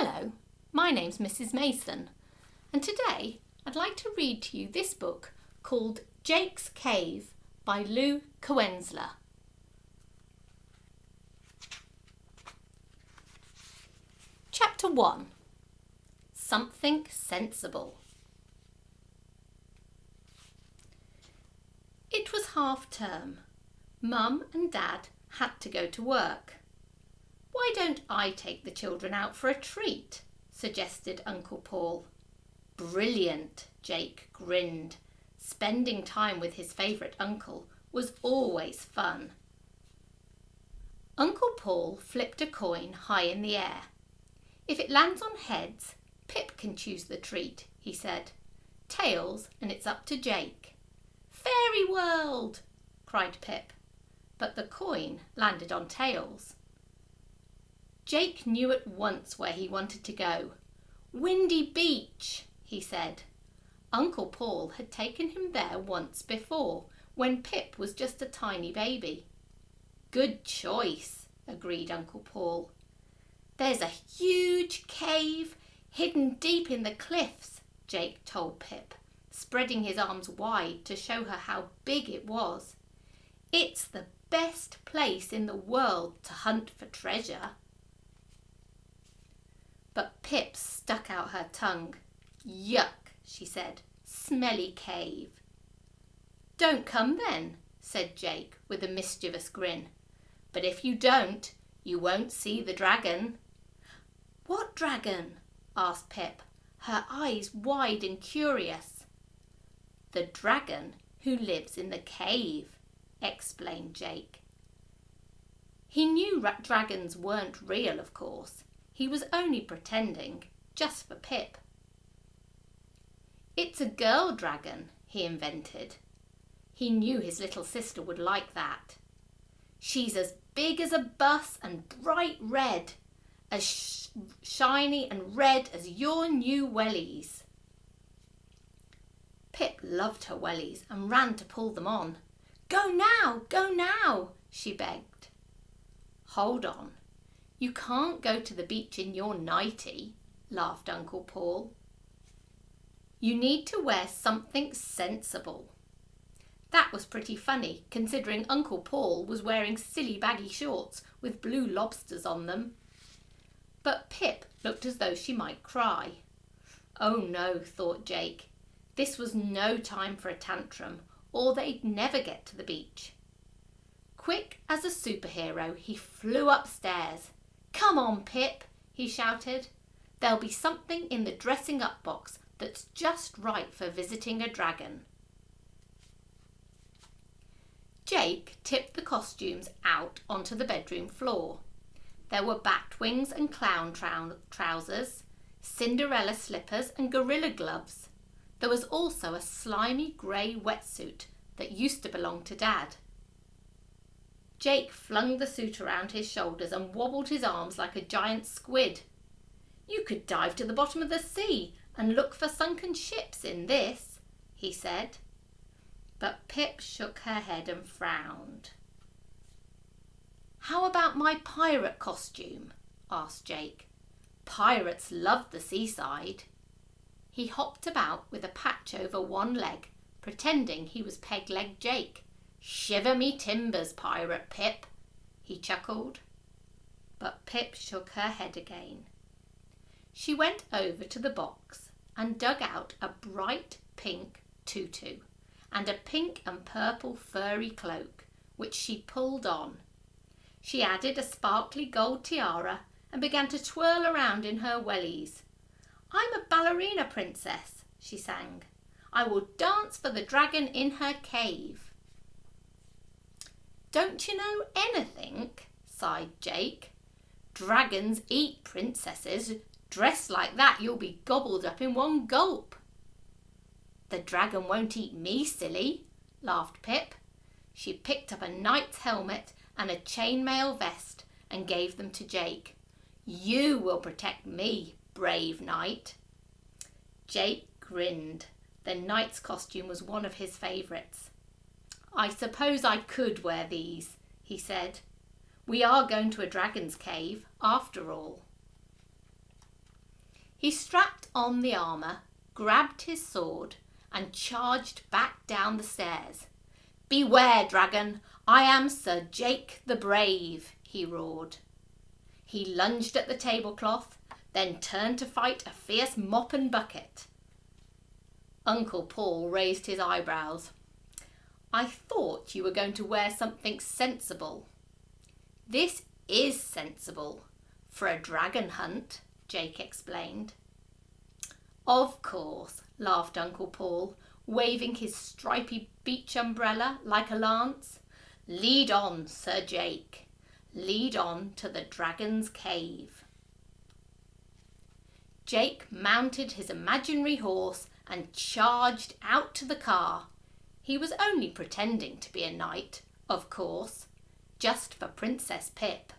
Hello, my name's Mrs. Mason, and today I'd like to read to you this book called Jake's Cave by Lou Coenzler. Chapter 1. Something Sensible. It was half term. Mum and Dad had to go to work. "Why don't I take the children out for a treat?" suggested Uncle Paul. Brilliant, Jake grinned. Spending time with his favourite uncle was always fun. Uncle Paul flipped a coin high in the air. "If it lands on heads, Pip can choose the treat," he said. "Tails, and it's up to Jake." "Fairy world!" cried Pip, but the coin landed on tails. Jake knew at once where he wanted to go. "Windy Beach," he said. Uncle Paul had taken him there once before, when Pip was just a tiny baby. "Good choice," agreed Uncle Paul. "There's a huge cave hidden deep in the cliffs," Jake told Pip, spreading his arms wide to show her how big it was. "It's the best place in the world to hunt for treasure." But Pip stuck out her tongue. "Yuck," she said. "Smelly cave." "Don't come then," said Jake with a mischievous grin. "But if you don't, you won't see the dragon." "What dragon?" asked Pip, her eyes wide and curious. "The dragon who lives in the cave," explained Jake. He knew dragons weren't real, of course. He was only pretending, just for Pip. "It's a girl dragon," he invented. He knew his little sister would like that. "She's as big as a bus and bright red, as shiny and red as your new wellies." Pip loved her wellies and ran to pull them on. Go now, she begged. "Hold on. You can't go to the beach in your nightie," laughed Uncle Paul. "You need to wear something sensible." That was pretty funny, considering Uncle Paul was wearing silly baggy shorts with blue lobsters on them. But Pip looked as though she might cry. Oh no, thought Jake. This was no time for a tantrum, or they'd never get to the beach. Quick as a superhero, he flew upstairs. "Come on, Pip," he shouted. "There'll be something in the dressing up box that's just right for visiting a dragon." Jake tipped the costumes out onto the bedroom floor. There were bat wings and clown trousers, Cinderella slippers and gorilla gloves. There was also a slimy grey wetsuit that used to belong to Dad. Jake flung the suit around his shoulders and wobbled his arms like a giant squid. "You could dive to the bottom of the sea and look for sunken ships in this," he said. But Pip shook her head and frowned. "How about my pirate costume?" asked Jake. "Pirates love the seaside." He hopped about with a patch over one leg, pretending he was Peg-Leg Jake. "Shiver me timbers, Pirate Pip," he chuckled. But Pip shook her head again. She went over to the box and dug out a bright pink tutu and a pink and purple furry cloak, which she pulled on. She added a sparkly gold tiara and began to twirl around in her wellies. "I'm a ballerina princess," she sang. "I will dance for the dragon in her cave." "Don't you know anything?" sighed Jake. "Dragons eat princesses. Dressed like that, you'll be gobbled up in one gulp." "The dragon won't eat me, silly," laughed Pip. She picked up a knight's helmet and a chainmail vest and gave them to Jake. "You will protect me, brave knight." Jake grinned. The knight's costume was one of his favourites. "I suppose I could wear these," he said. "We are going to a dragon's cave, after all." He strapped on the armour, grabbed his sword, and charged back down the stairs. "Beware, dragon! I am Sir Jake the Brave," he roared. He lunged at the tablecloth, then turned to fight a fierce mop and bucket. Uncle Paul raised his eyebrows. "I thought you were going to wear something sensible." "This is sensible for a dragon hunt," Jake explained. "Of course," laughed Uncle Paul, waving his stripy beach umbrella like a lance. "Lead on, Sir Jake. Lead on to the dragon's cave." Jake mounted his imaginary horse and charged out to the car. He was only pretending to be a knight, of course, just for Princess Pip.